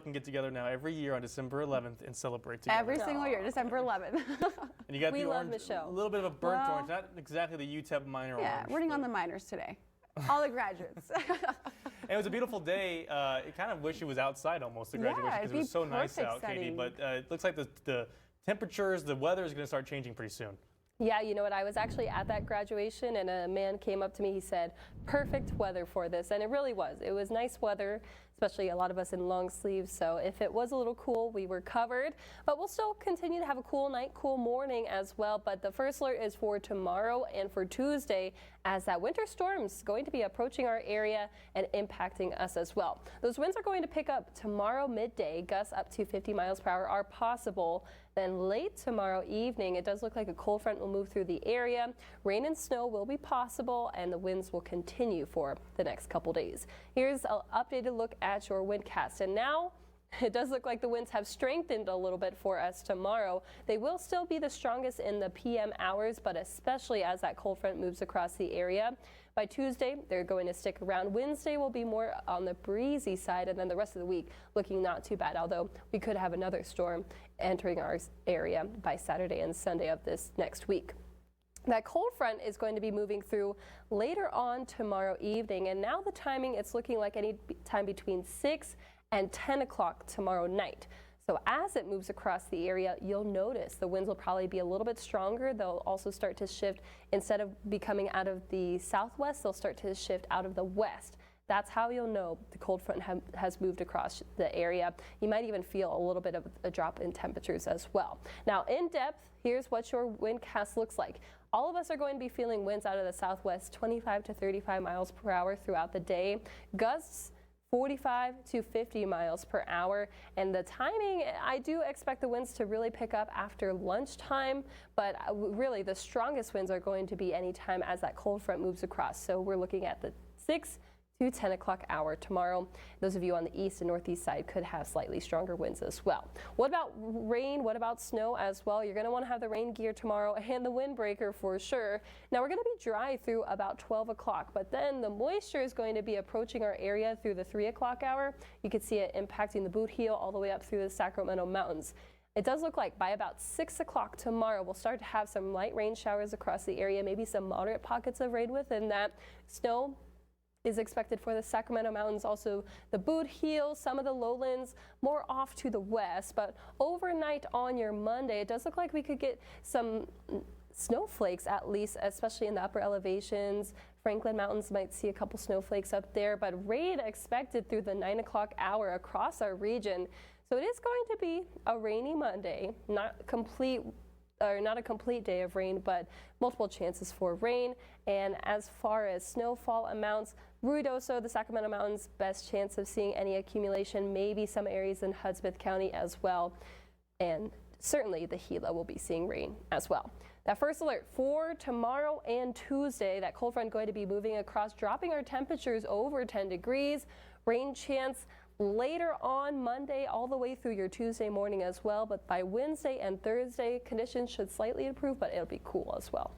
can get together now every year on December 11th and celebrate together. Every single year, December 11th. And you got We the love orange, Michelle. a little bit of a burnt Well, orange, not exactly the UTEP minor Yeah, orange. rooting on but- the minors today. All the graduates. And it was a beautiful day. It kind of wish it was outside almost, the graduation, Yeah, because it'd it was be so nice perfect out, Katie. setting. But it looks like the temperatures, the weather is going to start changing pretty soon. Yeah, you know what? I was actually at that graduation, and a man came up to me. He said, perfect weather for this. And it really was. It was nice weather, especially a lot of us in long sleeves. So if it was a little cool, we were covered. But we'll still continue to have a cool night, cool morning as well. But the first alert is for tomorrow and for Tuesday, as that winter storm is going to be approaching our area and impacting us as well. Those winds are going to pick up tomorrow midday. Gusts up to 50 miles per hour are possible. Then late tomorrow evening, it does look like a cold front will move through the area. Rain and snow will be possible, and the winds will continue for the next couple days. Here's an updated look at your windcast. And now it does look like the winds have strengthened a little bit for us tomorrow. They will still be the strongest in the PM hours, but especially as that cold front moves across the area. By Tuesday, they're going to stick around. Wednesday will be more on the breezy side, and then the rest of the week looking not too bad, although we could have another storm entering our area by Saturday and Sunday of this next week. That cold front is going to be moving through later on tomorrow evening, and now the timing, it's looking like any time between 6 and 10 o'clock tomorrow night. So as it moves across the area, you'll notice the winds will probably be a little bit stronger. They'll also start to shift. Instead of becoming out of the southwest, they'll start to shift out of the west. That's how you'll know the cold front has moved across the area. You might even feel a little bit of a drop in temperatures as well. Now, in depth, here's what your windcast looks like. All of us are going to be feeling winds out of the southwest, 25 to 35 miles per hour throughout the day. Gusts 45 to 50 miles per hour. And the timing, I do expect the winds to really pick up after lunchtime, but really the strongest winds are going to be anytime as that cold front moves across. So we're looking at the 6 to 10 o'clock hour tomorrow. Those of you on the east and northeast side could have slightly stronger winds as well. What about rain? What about snow as well? You're going to want to have the rain gear tomorrow and the windbreaker for sure. Now we're going to be dry through about 12 o'clock, but then the moisture is going to be approaching our area through the 3 o'clock hour. You can see it impacting the Boot Heel all the way up through the Sacramento Mountains. It does look like by about 6 o'clock tomorrow, we'll start to have some light rain showers across the area, maybe some moderate pockets of rain within that. Snow is expected for the Sacramento Mountains, also the Boot Heel, some of the lowlands, more off to the west. But overnight on your Monday, it does look like we could get some snowflakes at least, especially in the upper elevations. Franklin Mountains might see a couple snowflakes up there, but rain expected through the 9 o'clock hour across our region. So it is going to be a rainy Monday, not a complete day of rain, but multiple chances for rain. And as far as snowfall amounts, Ruidoso, the Sacramento Mountains, best chance of seeing any accumulation, maybe some areas in Hudspeth County as well. And certainly the Gila will be seeing rain as well. That first alert for tomorrow and Tuesday, that cold front going to be moving across, dropping our temperatures over 10 degrees. Rain chance later on Monday all the way through your Tuesday morning as well. But by Wednesday and Thursday, conditions should slightly improve, but it'll be cool as well.